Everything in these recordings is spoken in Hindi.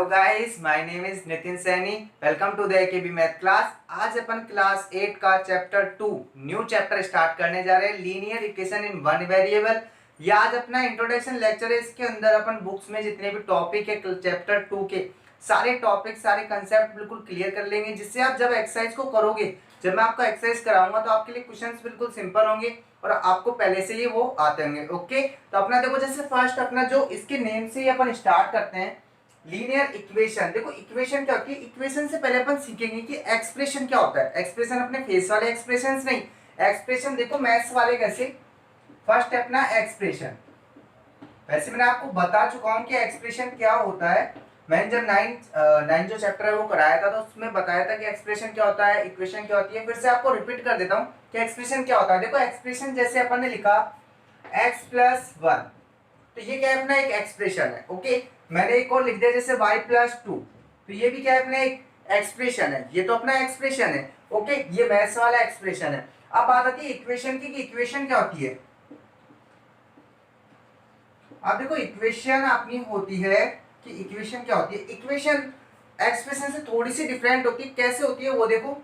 Guys, my name is Nitin Saini. Welcome to the AKB math class. आज अपन क्लास 8 का चैप्टर 2 न्यू चैप्टर स्टार्ट करने जा रहे हैं, linear equation in one variable. ये आज अपना इंट्रोडक्शन लेक्चर है। इसके अंदर अपन बुक्स में जितने भी टॉपिक है चैप्टर 2 के सारे टॉपिक सारे कंसेप्ट बिल्कुल क्लियर कर लेंगे, जिससे आप जब एक्सरसाइज को करोगे, जब मैं आपको एक्सरसाइज कराऊंगा तो आपके लिए क्वेश्चंस बिल्कुल सिंपल होंगे और आपको पहले से ही वो आते होंगे। ओके, तो अपना देखो, जैसे फर्स्ट अपना जो इसके नेम से ही अपन स्टार्ट करते हैं, लीनियर इक्वेशन। देखो इक्वेशन क्या होती है, इक्वेशन से पहले अपन सीखेंगे कि एक्सप्रेशन क्या होता है। एक्सप्रेशन अपने फेस वाले एक्सप्रेशंस नहीं, एक्सप्रेशन देखो मैथ्स वाले कैसे। फर्स्ट है अपना एक्सप्रेशन। वैसे मैंने आपको बता चुका हूं कि एक्सप्रेशन क्या होता है। मैंने जब नाइन जो चैप्टर है वो कराया था तो उसमें बताया था कि एक्सप्रेशन क्या होता है, इक्वेशन क्या होती है। फिर से आपको रिपीट कर देता हूँ कि एक्सप्रेशन क्या होता है। देखो एक्सप्रेशन जैसे अपन ने लिखा x+1, तो ये क्या है अपना एक एक्सप्रेशन है। ओके, मैंने एक और लिख दिया जैसे y+2, तो ये भी क्या है अपना एक एक्सप्रेशन है। ये तो अपना एक्सप्रेशन है। ओके, ये मैथ्स वाला एक्सप्रेशन है। अब बात आती है इक्वेशन की कि इक्वेशन क्या होती है। अब देखो इक्वेशन अपनी होती है कि इक्वेशन क्या होती है। इक्वेशन एक्सप्रेशन से थोड़ी सी डिफरेंट होती है। कैसे होती है वो देखो।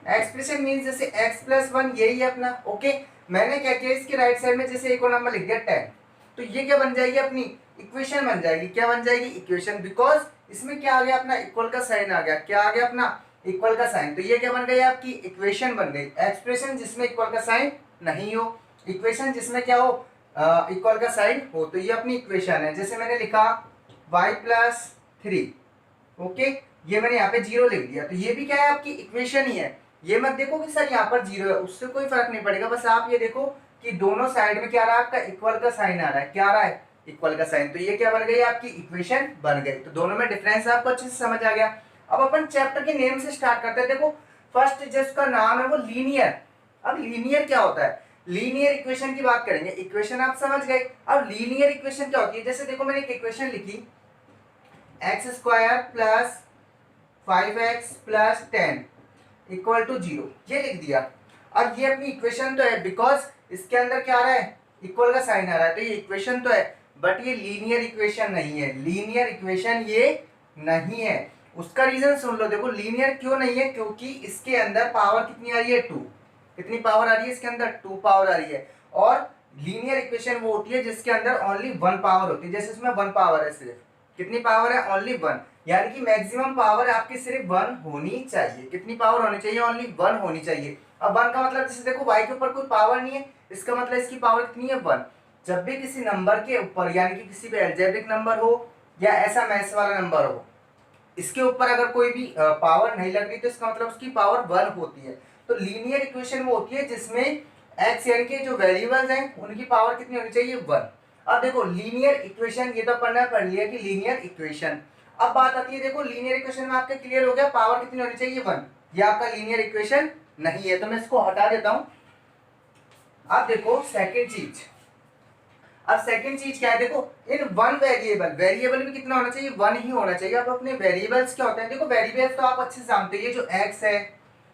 एक्सप्रेशन मींस जैसे x+1 यही है अपना। ओके, मैंने क्या किया, इसके राइट साइड में जैसे एक और नंबर लिख दिया 10, तो ये क्या बन जाएगी अपनी इक्वेशन बन जाएगी। क्या बन जाएगी, इक्वेशन। बिकॉज इसमें क्या आ गया अपना इक्वल का साइन आ गया। क्या आ गया अपना इक्वल का साइन, तो ये क्या बन गई आपकी इक्वेशन बन गई। एक्सप्रेशन जिसमें इक्वल का साइन नहीं हो, इक्वेशन जिसमें क्या हो इक्वल का साइन हो, तो ये अपनी इक्वेशन है। जैसे मैंने लिखा y+3, ओके, ये मैंने यहाँ पे 0 लिख दिया, तो ये भी क्या है आपकी इक्वेशन ही है। ये मत देखो कि सर यहाँ पर 0 है, उससे कोई फर्क नहीं पड़ेगा। बस आप ये देखो कि दोनों साइड में क्या आ रहा है आपका इक्वल का साइन आ रहा है। क्या आ रहा है, इक्वल का साइन, तो ये क्या बन गई आपकी इक्वेशन बन गई। तो दोनों में डिफरेंस आपको अच्छे से समझ आ गया। अब अपन चैप्टर के नेम से स्टार्ट करते हैं। देखो फर्स्ट जिसका नाम है वो लीनियर। अब लीनियर क्या होता है, लीनियर इक्वेशन की बात करेंगे। इक्वेशन आप समझ गए, अब लीनियर इक्वेशन क्या होती है। जैसे देखो मैंने एक इक्वेशन लिखी x² + 5x + 10 = 0, ये लिख दिया। अब ये अपनी इक्वेशन तो है, बिकॉज इसके अंदर क्या आ रहा है इक्वल का साइन आ रहा है, तो ये इक्वेशन तो है, बट ये लीनियर इक्वेशन नहीं है। लीनियर इक्वेशन ये नहीं है। उसका रीजन सुन लो। देखो लीनियर क्यों नहीं है, क्योंकि इसके अंदर पावर कितनी आ रही है 2। कितनी पावर आ रही है इसके अंदर, 2 पावर आ रही है। और लीनियर इक्वेशन वो होती है जिसके अंदर ओनली 1 पावर होती है। जैसे इसमें 1 पावर है, सिर्फ कितनी पावर है, ओनली 1, यानी कि मैक्सिमम पावर आपकी सिर्फ 1 होनी चाहिए। कितनी पावर होनी चाहिए, ओनली 1 होनी चाहिए। अब 1 का मतलब जैसे देखो y के ऊपर कोई पावर नहीं है, इसका मतलब इसकी पावर कितनी है 1। जब भी किसी नंबर के ऊपर, यानी कि किसी भी अलजेब्रिक नंबर हो या ऐसा मैथ्स वाला नंबर हो, इसके ऊपर अगर कोई भी पावर नहीं लग रही तो इसका मतलब उसकी पावर 1 होती है। तो लीनियर इक्वेशन वो होती है जिसमें x यानी कि जो वेरिएबल्स हैं उनकी पावर कितनी होनी चाहिए, 1। अब देखो लीनियर इक्वेशन, ये तो पढ़ लिया कि लीनियर इक्वेशन। अब बात आती है, देखो लीनियर इक्वेशन में आपका क्लियर हो गया पावर कितनी होनी चाहिए, 1। ये आपका लीनियर इक्वेशन नहीं है, तो मैं इसको हटा देता हूं। अब देखो सेकेंड चीज, अब सेकंड चीज क्या है, देखो इन वन वेरिएबल, वेरिएबल भी कितना होना चाहिए, 1 ही होना चाहिए। अब अपने वेरिएबल्स क्या होते हैं, देखो वेरिएबल्स तो आप अच्छे से जानते हैं, ये जो x है,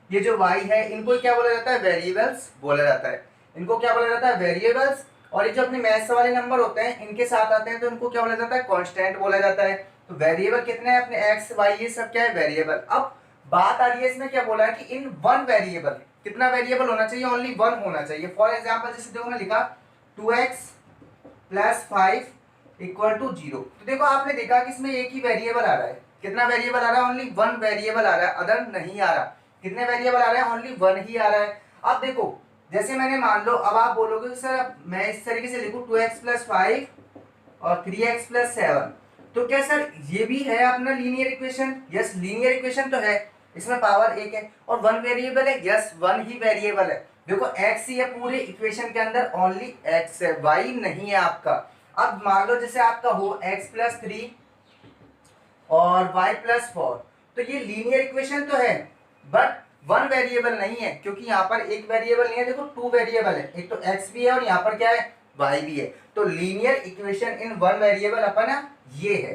ये जो y है, इनको क्या बोला जाता है, वेरिएबल्स बोला जाता है। इनको क्या बोला जाता है, वेरिएबल्स। और ये जो अपने मैथ्स वाले नंबर होते हैं इनके साथ आते हैं तो इनको क्या बोला जाता है, कांस्टेंट बोला जाता है। तो वेरिएबल कितने हैं अपने x y, ये सब क्या है, वेरिएबल। अब बात आ रही है इसमें क्या बोला है कि इन वन वेरिएबल, कितना वेरिएबल होना चाहिए, ओनली 1 होना चाहिए। फॉर एग्जाम्पल जैसे देखो मैं लिखा 2x + 5 = 0, तो देखो आपने देखा कि इसमें एक ही वेरिएबल आ रहा है। कितना वेरिएबल आ रहा है, ओनली 1 वेरिएबल आ रहा है, अदर नहीं आ रहा। कितने वेरिएबल आ रहे हैं, ओनली 1 ही आ रहा है। अब देखो जैसे मैंने मान लो, अब आप बोलोगे कि सर मैं इस तरीके से लिखूं 2x + 5 और 3x + 7, तो क्या सर ये भी है अपना linear equation. Yes, linear equation तो है, इसमें पावर 1 है और 1 वेरिएबल है। यस, 1 ही वेरिएबल है। देखो x ही है पूरे इक्वेशन के अंदर, ओनली x है, y नहीं है आपका। अब मान लो जैसे आपका हो x + 3 और y + 4, तो ये लीनियर इक्वेशन तो है, बट 1 वेरिएबल नहीं है, क्योंकि यहाँ पर एक वेरिएबल नहीं है, देखो 2 वेरिएबल है, एक तो x भी है और यहाँ पर क्या है, y भी है। तो लीनियर इक्वेशन इन 1 वेरिएबल अपन ये है।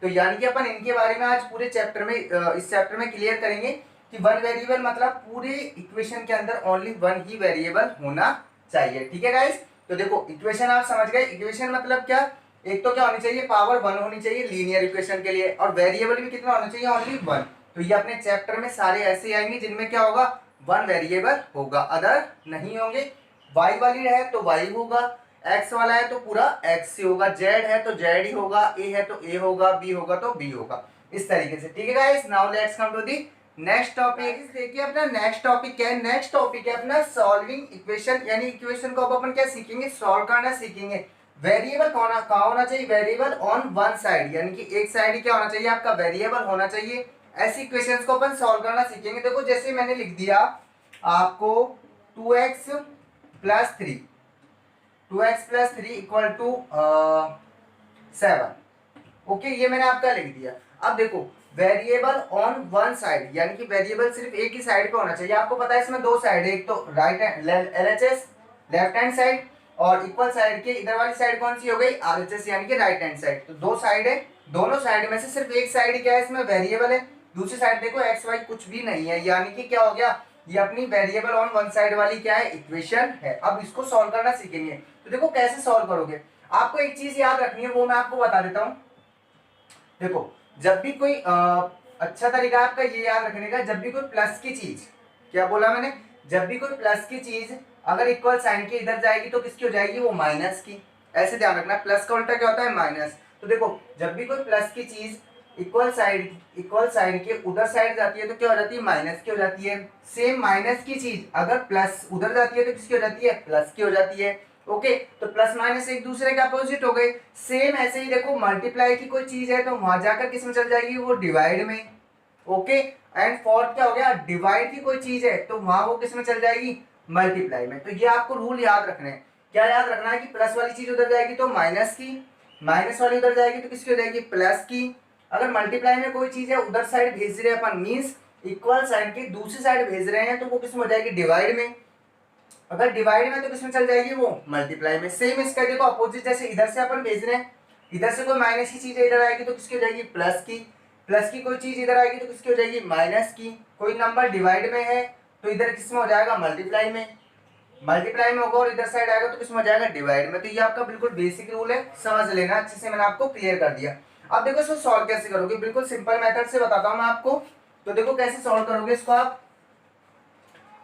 तो यानी कि अपन इनके बारे में आज पूरे चैप्टर में, इस चैप्टर में क्लियर करेंगे कि 1 वेरिएबल मतलब पूरे इक्वेशन के अंदर ओनली 1 ही वेरिएबल होना चाहिए। ठीक है गाइस, तो देखो इक्वेशन आप समझ गए। इक्वेशन मतलब क्या, एक तो क्या होनी चाहिए, पावर 1 होनी चाहिए लीनियर इक्वेशन के लिए, और वेरिएबल भी कितना होना चाहिए, ओनली 1। तो ये अपने चैप्टर में सारे ऐसे आएंगे जिनमें क्या होगा, 1 वेरिएबल होगा, अदर नहीं होंगे। y वाली है तो y होगा, x वाला है तो पूरा x ही होगा, z है तो z ही होगा, a है तो a होगा, b होगा तो b होगा, इस तरीके से। ठीक है guys, now let's come to the next topic. देखिए अपना नेक्स्ट टॉपिक क्या है, नेक्स्ट टॉपिक है अपना सॉल्विंग इक्वेशन, यानी इक्वेशन को अब अपन क्या सीखेंगे, सॉल्व करना सीखेंगे। वेरिएबल कहाँ होना चाहिए, वेरिएबल ऑन वन साइड, यानी कि एक साइड ही क्या होना चाहिए, आपका वेरिएबल होना चाहिए। ऐसी इक्वेशंस को अपन सॉल्व करना सीखेंगे। देखो जैसे मैंने लिख दिया आपको 2x plus 3, 2x plus 3 equal to 7। Okay, ये मैंने आपका लिख दिया। अब देखो वेरिएबल ऑन वन साइड, यानी कि वेरिएबल सिर्फ एक ही साइड पे होना चाहिए। आपको पता है इसमें दो साइड है, एक तो right hand LHS left hand side, और इक्वल साइड के इधर वाली साइड कौन सी हो गई, RHS यानी कि राइट हैंड साइड। तो दो साइड है, दोनों साइड में से सिर्फ एक साइड क्या है, इसमें वेरिएबल है, दूसरी साइड देखो एक्स वाई कुछ भी नहीं है, यानी कि क्या हो गया, ये अपनी वेरिएबल ऑन वन साइड वाली क्या है, इक्वेशन है। अब इसको सॉल्व करना सीखेंगे। तो देखो कैसे सॉल्व करोगे, आपको एक चीज याद रखनी है, वो मैं आपको बता देता हूँ। देखो जब भी कोई अच्छा तरीका आपका ये याद रखने का, जब भी कोई प्लस की चीज, क्या बोला मैंने, जब भी कोई प्लस की चीज अगर इक्वल साइन के इधर जाएगी तो किसकी हो जाएगी, वो माइनस की। ऐसे ध्यान रखना, प्लस का उल्टा क्या होता है, माइनस। तो देखो जब भी कोई प्लस की चीज इक्वल साइड के उधर साइड जाती है तो क्या हो जाती है, माइनस की हो जाती है। सेम माइनस की चीज अगर प्लस उधर जाती है तो किसकी हो जाती है, प्लस की हो जाती है। ओके, तो प्लस माइनस एक दूसरे के अपोजिट हो गए। सेम ऐसे ही देखो मल्टीप्लाई की कोई चीज है तो वहां जाकर किस में चल जाएगी, वो डिवाइड में। ओके, एंड फोर्थ क्या हो गया, डिवाइड की कोई चीज है तो वहां वो किस में चल जाएगी, मल्टीप्लाई में। तो ये आपको रूल याद रखना है। क्या याद रखना है कि प्लस वाली चीज उधर जाएगी तो माइनस की, माइनस वाली उधर जाएगी तो किसकी हो जाएगी, प्लस की। अगर मल्टीप्लाई में कोई चीज है उधर साइड भेज रहे हैं अपन, मीन्स इक्वल साइड की दूसरी साइड भेज रहे हैं, तो वो किसमें हो जाएगी, डिवाइड में। अगर डिवाइड में तो किसमें चल जाएगी, वो मल्टीप्लाई में। सेम इसका देखो अपोजिट, जैसे इधर से अपन भेज रहे हैं, इधर से कोई माइनस की चीज इधर आएगी तो किसकी हो जाएगी, प्लस की। प्लस की कोई चीज इधर आएगी तो किसकी हो जाएगी, माइनस की। कोई नंबर डिवाइड में है तो इधर किसमें हो जाएगा, मल्टीप्लाई में। मल्टीप्लाई में होगा और इधर साइड आएगा तो किसमें हो जाएगा, डिवाइड में। तो ये आपका बिल्कुल बेसिक रूल है, समझ लेना अच्छे से, मैंने आपको क्लियर कर दिया। अब देखो इसको सॉल्व कैसे करोगे, बिल्कुल सिंपल मेथड से बताता हूँ मैं आपको। तो देखो कैसे सॉल्व करोगे इसको आप।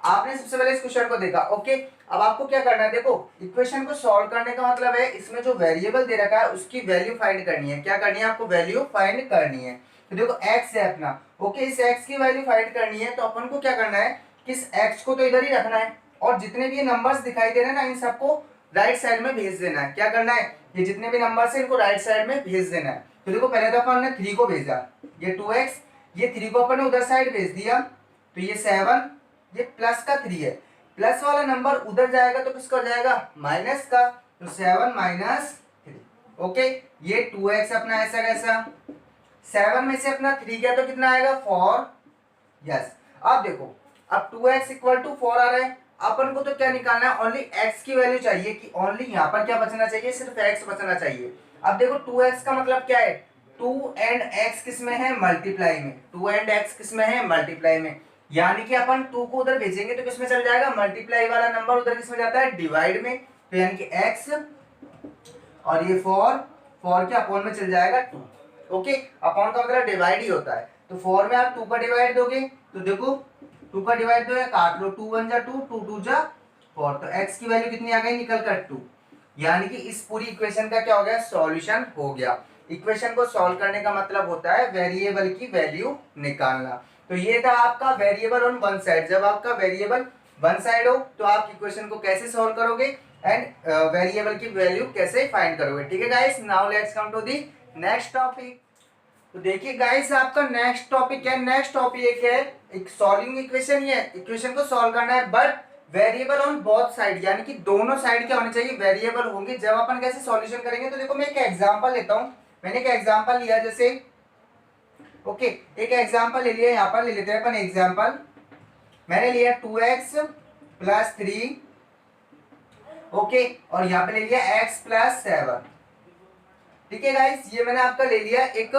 आपने सबसे पहले इस क्वेश्चन को देखा, ओके। अब आपको क्या करना है, देखो इक्वेशन को सॉल्व करने का मतलब है इसमें जो वेरिएबल दे रखा है उसकी वैल्यू फाइंड करनी है। क्या करनी है आपको, वैल्यू फाइंड करनी है। तो देखो x है अपना, ओके, इस x की वैल्यू फाइंड करनी है। तो अपन को क्या करना है कि इस x को तो इधर ही रखना है, और जितने भी ये नंबर्स दिखाई दे रहे हैं ना, इन सबको राइट साइड में भेज देना है। क्या करना है, ये जितने भी नंबर्स है इनको राइट साइड में भेज देना है। तो देखो पहले तो अपन ने 3 को भेजा, ये 2x, ये 3 को अपन ने उधर साइड भेज दिया, तो ये 7, ये प्लस का 3 है। प्लस वाला नंबर उधर जाएगा तो किसका हो जाएगा, माइनस का। तो 7 माइनस 3, ओके। ये 2x अपना ऐसा कैसा, 7 में से अपना 3 गया तो कितना आएगा, 4। यस, अब देखो अब 2x इक्वल टू 4 आ रहा है। अपन को तो क्या निकालना है, ओनली x की वैल्यू चाहिए, कि ओनली यहाँ पर क्या बचना चाहिए, सिर्फ x बचना चाहिए। अब देखो 2x का मतलब क्या है, 2 एंड x किस में है, मल्टीप्लाई में। 2 एंड x किस में है, मल्टीप्लाई में। यानी कि अपन 2 को उधर भेजेंगे तो किस में चल जाएगा, मल्टीप्लाई वाला नंबर उधर किस में जाता है, डिवाइड में। तो यानी कि x और ये 4 के अपॉन में चल जाएगा 2। ओके, अपॉन का मतलब डिवाइड ही होता है। तो 4 में आप 2 का डिवाइड दोगे तो देखो 2 का डिवाइड दो, काट लो, 2 1 जा 2, 2 2 जा 4। तो x की वैल्यू कितनी आ गई, निकल कर 2। यानी कि इस पूरी इक्वेशन का क्या हो गया, सॉल्यूशन हो गया। इक्वेशन को सॉल्व करने का मतलब होता है वेरिएबल की वैल्यू निकालना। तो ये था आपका वेरिएबल ऑन वन साइड। जब आपका वेरिएबल वन साइड हो तो आप इक्वेशन को कैसे सॉल्व करोगे एंड वेरिएबल की वैल्यू कैसे फाइंड करोगे। ठीक है guys, now let's come to the next topic. तो देखिए गाइस आपका नेक्स्ट टॉपिक है, नेक्स्ट टॉपिक है एक सॉल्विंग इक्वेशन। ये इक्वेशन को सॉल्व करना है but variable on both side, यानी कि दोनों साइड क्या होने चाहिए, वेरिएबल होंगे। जब अपन कैसे सॉल्यूशन करेंगे, तो देखो मैं एक एग्जांपल लेता हूं। मैंने एक एग्जांपल लिया, जैसे ओके एक एग्जांपल ले लिया, यहाँ पर ले लेते हैं अपन एग्जांपल। मैंने लिया 2x प्लस 3, ओके, और यहाँ पे ले लिया x प्लस 7। ठीक है गाइस, ये मैंने आपका ले लिया एक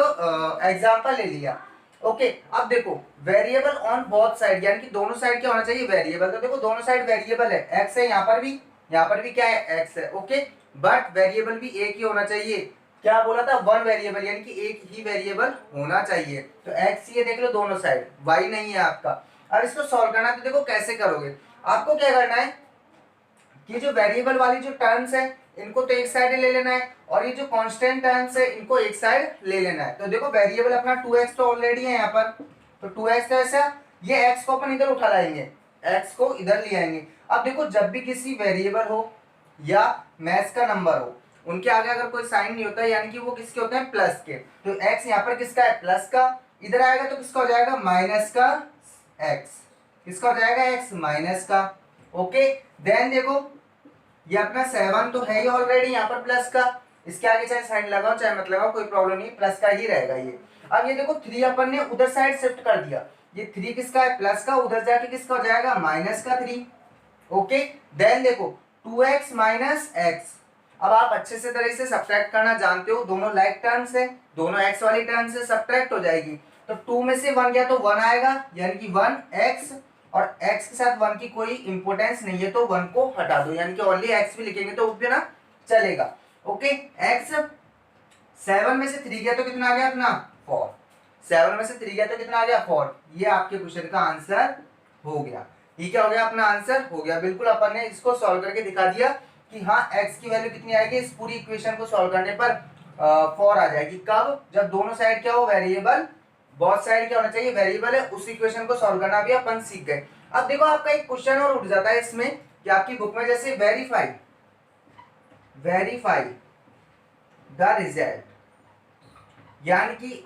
एग्जांपल ले लिया। ओके, अब देखो वेरिएबल ऑन बोथ साइड, यानी कि दोनों साइड क्या होना चाहिए, वेरिएबल। तो देखो दोनों साइड वेरिएबल है, x है यहाँ पर भी क्या है, x है। ओके, बट वेरिएबल भी एक ही होना चाहिए। क्या बोला था, वन वेरिएबल, यानी कि एक ही वेरिएबल होना चाहिए। तो एक्स ये देख लो दोनों साइड, वाई नहीं है आपका। अब इसको सॉल्व करना है तो देखो कैसे करोगे। आपको क्या करना है कि जो वेरिएबल वाली जो टर्म्स है इनको तो एक साइड ले लेना है, और ये जो कांस्टेंट टर्म्स है इनको एक साइड ले लेना है। तो देखो वेरिएबल अपना 2x तो ऑलरेडी है यहाँ पर, तो 2x तो ऐसा, ये x को अपन इधर उठा लाएंगे, x को इधर ले आएंगे। अब देखो जब भी किसी वेरिएबल हो या मैथ्स का नंबर हो, उनके आगे अगर कोई साइन नहीं होता है यानी कि वो किसके होते हैं, प्लस के। तो x यहाँ पर किसका है, प्लस का, इधर आएगा तो किसका हो जाएगा, माइनस का x, किसका हो जाएगा, x माइनस का। ओके, देन देखो ये अपना 7 तो है ही ऑलरेडी यहाँ पर प्लस का, इसके आगे चाहे साइन लगाओ चाहे मत लगाओ कोई प्रॉब्लम नहीं, प्लस का ही रहेगा ये। अब ये देखो 3 अपन ने उधर साइड शिफ्ट कर दिया, ये 3 किसका है, प्लस का, उधर जाके किसका हो जाएगा, माइनस का 3। ओके, देन देखो 2x माइनस एक्स। अब आप अच्छे से तरह से सब्ट्रैक्ट करना जानते हो, दोनों लाइक टर्म्स है, दोनों x वाली टर्म से सब्ट्रैक्ट हो जाएगी। तो 2 में से 1 गया तो 1 आएगा, यानी कि 1x, और x के साथ 1 की कोई इंपोर्टेंस नहीं है तो 1 को हटा दो, यानी कि ओनली x भी लिखेंगे तो भी ना चलेगा। ओके, x 7 में से 3 गया तो कितना आ गया अपना 4, 7 में से 3 गया तो कितना आ गया 4। ये आपके क्वेश्चन का आंसर हो गया। ये क्या हो गया, अपना आंसर हो गया। बिल्कुल अपन ने इसको सॉल्व करके दिखा दिया कि हाँ x की वैल्यू कितनी आएगी, इस पूरी इक्वेशन को सॉल्व करने पर 4 आ जाएगी। कब, जब दोनों साइड क्या हो, वेरिएबल, बहुत साइड क्या होना चाहिए, वेरिएबल है। उस इक्वेशन को सॉल्व करना भी अपन सीख गए। अब देखो आपका एक क्वेश्चन और उठ जाता है इसमें कि आपकी बुक में जैसे वेरीफाई द रिजल्ट, यानी कि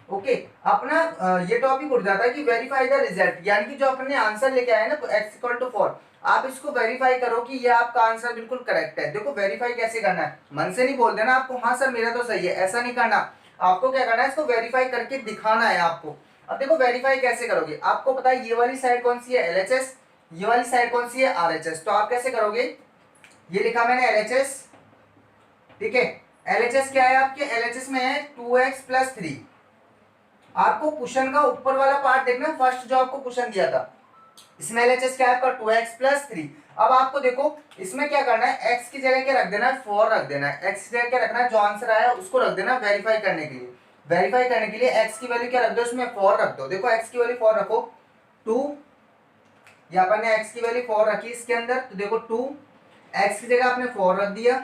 ओके अपना ये टॉपिक उठ जाता है कि वेरीफाई द रिजल्ट, यानी कि जो अपने आंसर लेके आए ना x = 4, आप इसको वेरीफाई करो कि ये आपका आंसर बिल्कुल करेक्ट है। देखो वेरीफाई कैसे करना है, मन से नहीं बोल देना आपको हाँ सर मेरा तो सही है, ऐसा नहीं करना। आपको क्या करना है, इसको वेरीफाई करके दिखाना है आपको। अब देखो वेरीफाई कैसे करोगे, आपको पता है ये वाली साइड कौन सी है, LHS, ये वाली साइड कौन सी है, RHS। तो आप कैसे करोगे, ये लिखा मैंने LHS, ठीक है। LHS क्या है आपके, LHS में है 2x + 3। आपको क्वेश्चन का ऊपर वाला पार्ट देखना, फर्स्ट जो आपको क्वेश्चन दिया था, इसमें LHS क्या है आपका 2x + 3। अब आपको देखो इसमें क्या करना है, x की जगह क्या रख देना है, 4 रख देना है। x की जगह क्या रखना है, जो आंसर आया उसको रख देना वेरीफाई करने के लिए। वेरीफाई करने के लिए x की वैल्यू क्या रख दो, इसमें 4 रख दो। देखो x की वैल्यू 4 रखो, 2, या अपन ने x की वैल्यू 4 रखी इसके अंदर, तो देखो 2, x की जगह आपने 4 रख दिया,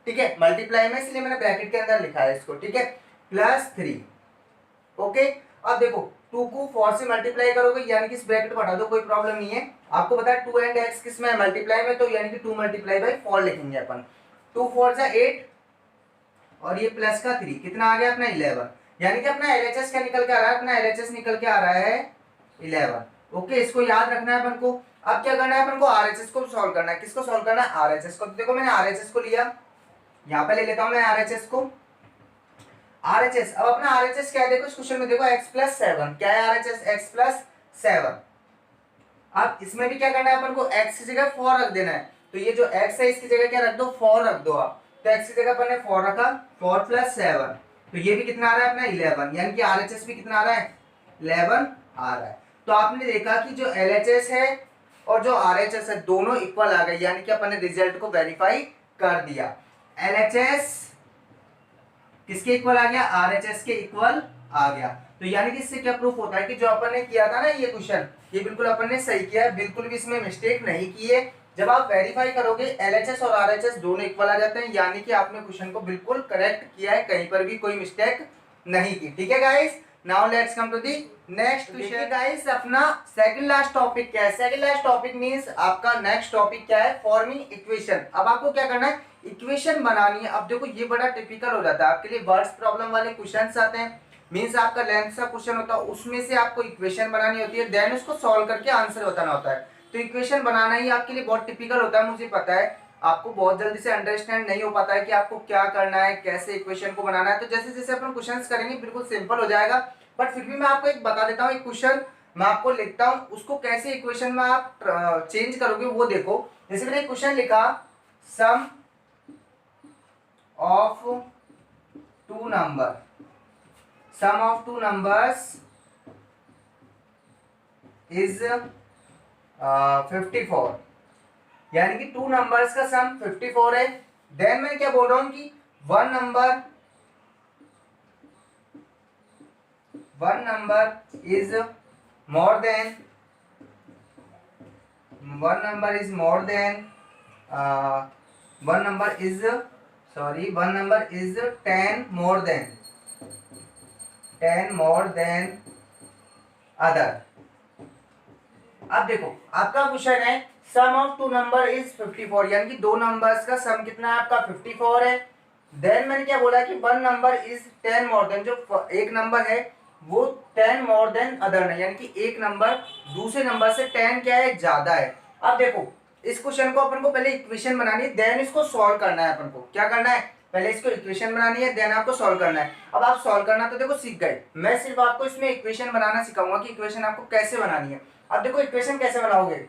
ठीक है, मल्टीप्लाई में, इसलिए मैंने ब्रैकेट के अंदर लिखा है इसको, ठीक है, +3। ओके, अब देखो 2 को 4 से मल्टीप्लाई करोगे यानी कि इस ब्रैकेट को हटा दो, कोई प्रॉब्लम नहीं है। आपको पता है 2 एंड x किस में है, मल्टीप्लाई में, तो यानी कि 2 × 4 लिखेंगे अपन। 2 4 जा 8, और ये प्लस का 3 कितना आ गया अपना 11, यानी कि अपना LHS क्या निकल के आ रहा है, अपना LHS निकल के आ रहा है 11। ओके, इसको याद रखना है अपन को। अब क्या करना है अपन को, RHS को सॉल्व करना है। किसको सॉल्व करना है, RHS को। तो देखो मैंने RHS को लिया, यहाँ पे ले लेता हूँ मैं RHS को। RHS, अब अपना RHS क्या है, देखो इस क्वेश्चन में देखो x + 7 क्या है, RHS x + 7। अब इसमें भी क्या करना है अपन को, x की जगह 4 रख देना है। तो ये जो x है इसकी जगह क्या रख दो, 4 रख दो आप। तो x की जगह अपन ने 4 रखा, 4 + 7, तो ये भी कितना आ रहा है अपना 11, यानी कि RHS भी कितना आ रहा है, 11 आ रहा है। तो आपने देखा कि जो LHS है और जो RHS है दोनों इक्वल आ गए, यानी कि अपन ने रिजल्ट को वेरीफाई कर दिया। LHS किसके इक्वल आ गया, RHS के इक्वल आ गया। तो यानी कि इससे क्या प्रूफ होता है कि जो अपन ने किया था ना ये क्वेश्चन, ये बिल्कुल अपन ने सही किया है, बिल्कुल भी इसमें मिस्टेक नहीं की है। जब आप वेरीफाई करोगे LHS और RHS दोनों इक्वल आ जाते हैं, यानी कि आपने क्वेश्चन को बिल्कुल करेक्ट किया है, कहीं पर भी कोई मिस्टेक नहीं की। ठीक है guys, now let's come to the next question. Guys अपना सेकंड लास्ट टॉपिक क्या है, सेकंड लास्ट टॉपिक मींस आपका नेक्स्ट टॉपिक क्या है, फॉर्मिंग इक्वेशन। अब आपको क्या करना है, इक्वेशन बनानी है। अब देखो ये बड़ा टिपिकल हो जाता है आपके लिए, वर्ड्स प्रॉब्लम वाले क्वेश्चंस आते हैं, मींस आपका लेंथ सा क्वेश्चन होता है, उसमें से आपको इक्वेशन बनानी होती है, देन उसको सॉल्व करके आंसर बताना होता है। तो इक्वेशन बनाना ही आपके लिए बहुत टिपिकल होता है, मुझे पता है। आपको बहुत जल्दी से अंडरस्टैंड नहीं हो पाता है कि आपको क्या करना है, कैसे इक्वेशन को बनाना है। तो जैसे जैसे अपन क्वेश्चंस करेंगे बिल्कुल सिंपल हो जाएगा, बट फिर भी मैं आपको एक बता देता हूँ, एक क्वेश्चन मैं आपको लिखता हूँ, उसको कैसे इक्वेशन में आप चेंज करोगे वो देखो। जैसे मैंने क्वेश्चन लिखा, सम of two number, sum of two numbers is 54, यानी कि टू नंबर्स का सम 54 है। देन मैं क्या बोल रहा हूं कि one number is more than one number is more than one number is one number is 10 more than other. अब देखो आपका क्वेश्चन है सम ऑफ टू नंबर इज 54, यानी कि दो नंबर्स का सम कितना है आपका 54 है। देन मैंने क्या बोला कि one number is 10 more than, जो एक नंबर है वो 10 मोर देन अदर नहीं, यानी कि एक नंबर दूसरे नंबर से 10 क्या है ज्यादा है। अब देखो इस क्वेश्चन को अपन को पहले इक्वेशन बनानी है, देन इसको सॉल्व करना है। अपन को क्या करना है, पहले इसको इक्वेशन बनानी है, देन आपको सॉल्व करना है। अब आप सॉल्व करना तो देखो सीख गए, मैं सिर्फ आपको इसमें इक्वेशन बनाना सिखाऊंगा कि इक्वेशन आपको कैसे बनानी है। अब देखो इक्वेशन कैसे बनाओगे,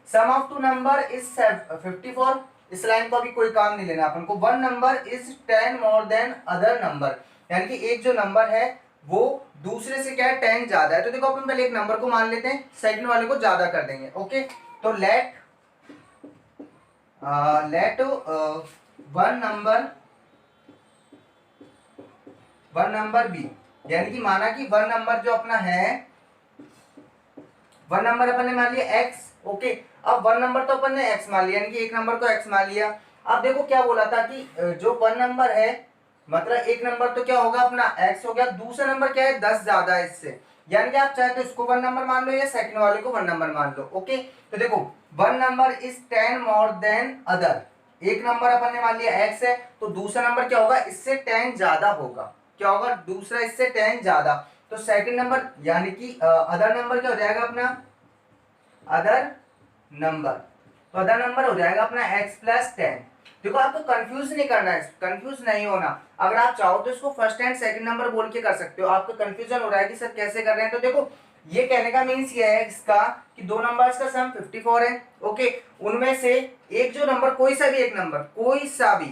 सम ऑफ टू नंबर इज 54, इस लाइन को अभी कोई काम नहीं लेना अपन को। One number is 10 more than other number, यानी कि एक जो नंबर है वो दूसरे से क्या है 10 ज्यादा है। तो देखो अपन पहले एक नंबर को मान लेते हैं, सेकंड वाले को ज्यादा कर देंगे। ओके, तो लेट वन नंबर बी, यानी कि माना कि वन नंबर जो अपना है, वन नंबर अपन ने मान लिया एक्स। ओके, अब वन नंबर तो अपन ने एक्स मान लिया, यानी कि एक नंबर को एक्स मान लिया। अब देखो क्या बोला था कि जो वन नंबर है मतलब एक नंबर तो क्या होगा अपना एक्स हो गया, दूसरा नंबर क्या है 10 ज्यादा है इससे, यानी कि आप चाहे तो इसको वन नंबर मान लो या सेकंड वाले को वन नंबर मान लो। ओके, तो देखो one number is 10 more than other, एक नंबर अपन ने मान लिया एक्स है, तो दूसरा नंबर क्या होगा इससे 10 ज्यादा होगा। क्या होगा, दूसरा इससे 10 ज्यादा, तो सेकंड नंबर यानी कि अदर नंबर क्या हो जाएगा अपना अदर नंबर, तो अदर नंबर हो जाएगा अपना x प्लस 10। देखो आपको कंफ्यूज नहीं करना है, कंफ्यूज नहीं होना। अगर आप चाहो तो इसको फर्स्ट एंड सेकंड नंबर बोल के कर सकते हो। आपको कंफ्यूजन हो रहा है कि सर कैसे कर रहे हैं, तो देखो ये कहने का मीन्स ये है इसका कि दो नंबर्स का सम 54 है। ओके, उनमें से एक जो नंबर कोई सा भी एक नंबर कोई सा भी,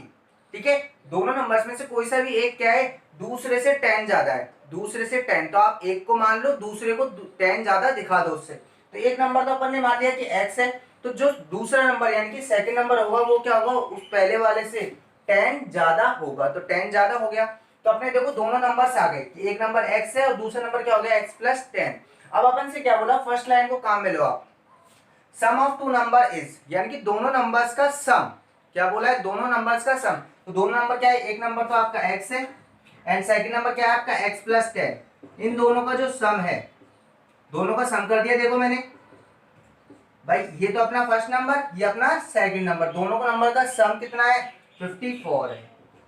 ठीक है, दोनों नंबर्स में से कोई सा भी एक क्या है दूसरे से 10 ज्यादा है, दूसरे से 10, तो आप एक को मान लो दूसरे को 10 ज्यादा दिखा दो उससे। तो एक नंबर तो अपन ने मान लिया कि x है, तो जो दूसरा नंबर यानी कि सेकंड नंबर होगा वो क्या होगा उस पहले वाले से 10 ज्यादा होगा, तो 10 ज्यादा हो गया। तो अपने देखो दोनों नंबर्स आ गए कि एक नंबर x है और दूसरा नंबर क्या हो गया x प्लस 10। अब अपन से क्या बोला, फर्स्ट लाइन को काम में लो आप, सम ऑफ टू नंबर इज, यानी कि दोनों नंबर्स का सम, क्या बोला है दोनों नंबर्स का सम, तो दोनों नंबर क्या है, एक नंबर तो आपका x है एंड सेकंड नंबर क्या है आपका x प्लस 10, इन दोनों का जो सम है, दोनों का सम कर दिया। देखो मैंने भाई ये तो अपना फर्स्ट नंबर, ये अपना सेकंड नंबर, दोनों का नंबर का सम कितना है 54 है।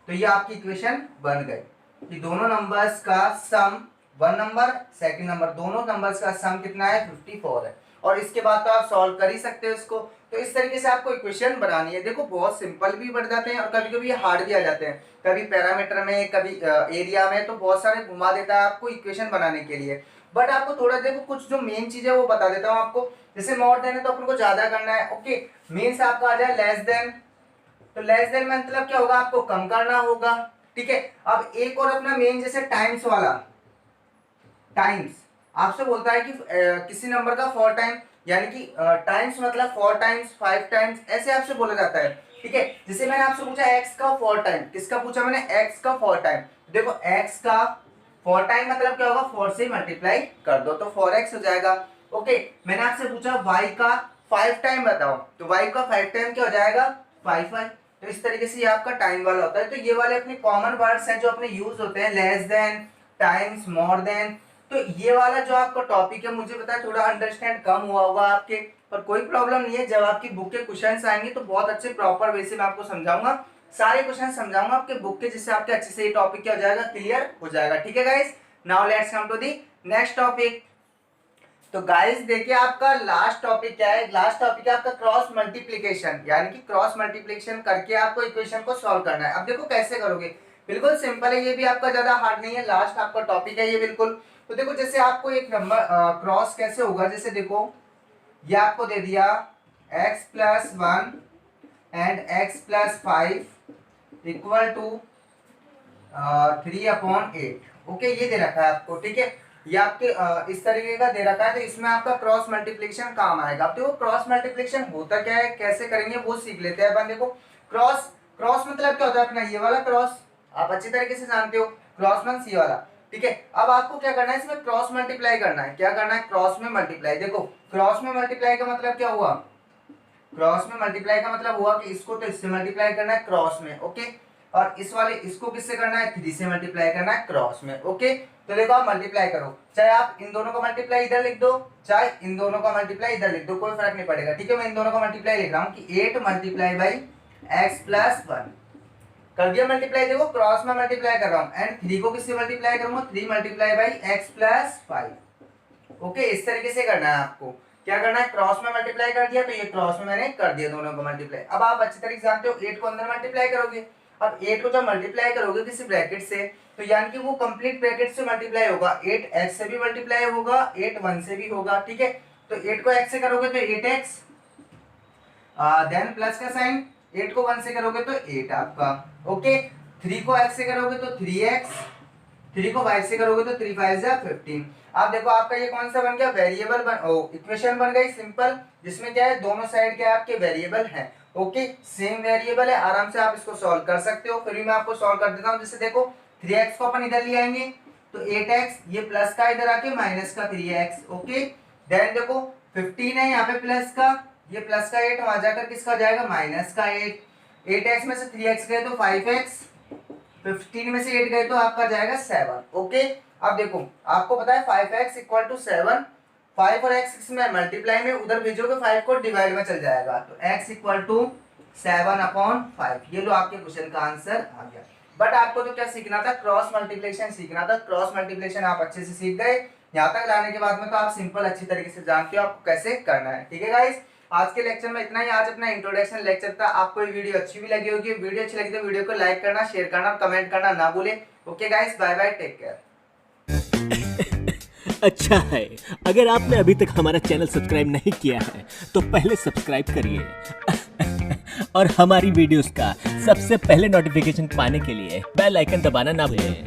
तो ये आपकी इक्वेशन बन गई कि दोनों नंबर्स का सम, वन नंबर सेकंड नंबर, दोनों नंबर्स का सम कितना है 54 है। और इसके बाद तो आप सॉल्व कर ही सकते हो इसको। तो इस तरीके से आपको इक्वेशन बनानी है। देखो बहुत सिंपल भी बन जाते हैं और कभी कभी हार्ड भी आ जाते हैं, कभी पैरामीटर में कभी एरिया में, तो बहुत सारे घुमा देता है आपको इक्वेशन बनाने के लिए। बट आपको थोड़ा देखो कुछ जो मेन चीज है वो बता देता हूँ आपको। जैसे मोर देन है तो अपन को ज्यादा करना है। ओके, मीन्स आपका आ जाए लेस देन, तो लेस देन मतलब क्या होगा आपको कम करना होगा। ठीक है, अब एक और अपना मेन जैसे टाइम्स वाला, टाइम्स आपसे बोलता है कि किसी नंबर का 4 टाइम, यानी कि टाइम्स मतलब 4 टाइम्स 5 टाइम्स ऐसे आपसे बोला जाता है। ठीक है, जैसे मैंने आपसे पूछा x का 4 टाइम, किसका पूछा मैंने x का 4 टाइम, देखो x का 4 टाइम मतलब क्या होगा 4 से मल्टीप्लाई कर दो तो 4x हो जाएगा। ओके, मैंने आपसे पूछा y का 5 टाइम बताओ, तो y का 5 टाइम क्या हो जाएगा 5y। तो इस तरीके से ये आपका टाइम वाला होता है। तो ये वाले अपने कॉमन वर्ड्स हैं जो अपने यूज होते हैं, less than, times, more than. तो ये वाला जो आपका टॉपिक है मुझे पता है थोड़ा अंडरस्टैंड कम हुआ होगा आपके, पर कोई प्रॉब्लम नहीं है। जब आपकी बुक के क्वेश्चंस आएंगे तो बहुत अच्छे प्रॉपर वे से मैं आपको समझाऊंगा, सारे क्वेश्चन समझाऊंगा आपके बुक के, जिससे आपके अच्छे से ये टॉपिक क्या हो जाएगा क्लियर हो जाएगा। ठीक है guys, now let's come to the next topic. तो गाइस देखिए आपका लास्ट टॉपिक क्या है, लास्ट टॉपिक है आपका क्रॉस मल्टीप्लिकेशन, यानी कि क्रॉस मल्टीप्लिकेशन करके आपको इक्वेशन को सॉल्व करना है। अब देखो कैसे करोगे, बिल्कुल सिंपल है, ये भी आपका ज्यादा हार्ड नहीं है, लास्ट आपका टॉपिक है ये बिल्कुल। तो देखो जैसे आपको एक नंबर क्रॉस कैसे होगा, जैसे देखो ये आपको दे दिया x plus 1 and x plus 5 equal to 3/8। Okay, ये दे रखा है आपको। ठीक है, ये आपके इस तरीके का दे रखा है, तो इसमें आपका क्रॉस मल्टीप्लिकेशन काम आएगा। अब देखो क्रॉस मल्टीप्लिकेशन होता क्या है, कैसे करेंगे वो सीख लेते हैं अपन। देखो क्रॉस, क्रॉस मतलब क्या होता है अपना ये वाला क्रॉस, आप अच्छी तरीके से जानते हो, क्रॉस मींस ये वाला, ठीक है। अब आपको क्या करना है, इसमें क्रॉस मल्टीप्लाई करना है। क्या करना है, क्रॉस में मल्टीप्लाई। देखो क्रॉस में मल्टीप्लाई का मतलब क्या हुआ, क्रॉस में मल्टीप्लाई का मतलब हुआ कि इसको तो इससे मल्टीप्लाई करना है क्रॉस में, ओके, और इस वाले इसको किससे करना है, 3 से मल्टीप्लाई करना है क्रॉस में, ओके। तो देखो आप मल्टीप्लाई करो, चाहे आप इन दोनों का मल्टीप्लाई इधर लिख दो, चाहे इन दोनों का मल्टीप्लाई इधर लिख दो, कोई फर्क नहीं पड़ेगा, ठीक है। मैं इन दोनों का मल्टीप्लाई लिख रहा हूँ कि 8 मल्टीप्लाई बाई एक्स प्लस 1 कर दिया मल्टीप्लाई। देखो क्रॉस में मल्टीप्लाई कर रहा हूँ, एंड 3 को किससे मल्टीप्लाई करूंगा, 3 multiply by x plus 5, okay. इस तरीके से करना है आपको। क्या करना है, क्रॉस में मल्टीप्लाई कर दिया, तो ये क्रॉस में मैंने कर दिया दोनों को मल्टीप्लाई। अब आप अच्छी तरीके से जानते हो 8 को अंदर मल्टीप्लाई करोगे। अब 8 को जब मल्टीप्लाई करोगे किसी ब्रैकेट से, तो यानी कि वो कंप्लीट ब्रैकेट से मल्टीप्लाई होगा। 8 x से भी मल्टीप्लाई होगा, 8 1 से भी होगा, ठीक है। तो 8 को x से करोगे तो 8x, देन प्लस का साइन, 8 को 1 से करोगे तो 8 आपका, ओके। 3 को x से करोगे तो 3x, 3 को 5 से करोगे तो 3 5 जा 15। आप देखो आपका ये कौन सा बन गया, वेरिएबल इक्वेशन बन गई सिंपल, जिसमें क्या है दोनों साइड क्या है आपके वेरिएबल हैं, ओके। सेम वेरिएबल है, आराम से आप इसको सॉल्व कर सकते हो। फिर भी मैं आपको सॉल्व कर देता हूँ। जैसे देखो 3x को अपन इधर ले आएंगे तो 8x, ये प्लस का इधर आके माइनस का 3x, ओके। देन देखो 15 है यहाँ पे प्लस का, ये प्लस का 8 वहां जाकर किसका जाएगा, माइनस का 8। 8x में से 3x गए तो 5x, 15 में से 8 गए तो आपका जाएगा 7, ओके। अब देखो आपको पता है 5x इक्वल टू 7, 5 और x इसमें मल्टीप्लाई में उधर भेजोगे 5 को डिवाइड में चल जाएगा, तो x इक्वल टू 7/5। ये लो आपके क्वेश्चन का आंसर आ गया। बट आपको तो क्या सीखना था, क्रॉस मल्टीप्लिकेशन सीखना था। क्रॉस मल्टीप्लिकेशन आप अच्छे से सीख गए। यहाँ तक लाने के बाद में तो आप सिंपल अच्छी तरीके से जानते हो आपको कैसे करना है, ठीक है गाइस। आज के लेक्चर में इतना ही। आज अपना इंट्रोडक्शन लेक्चर था। आपको ये वीडियो अच्छी भी लगी होगी, वीडियो अच्छी लगी तो वीडियो को लाइक करना, शेयर करना, कमेंट करना ना भूले, okay guys. Bye bye, take care. अच्छा है, अगर आपने अभी तक हमारा चैनल सब्सक्राइब नहीं किया है तो पहले सब्सक्राइब करिए और हमारी वीडियोस का सबसे पहले नोटिफिकेशन पाने के लिए बेल आइकन दबाना ना भूलें।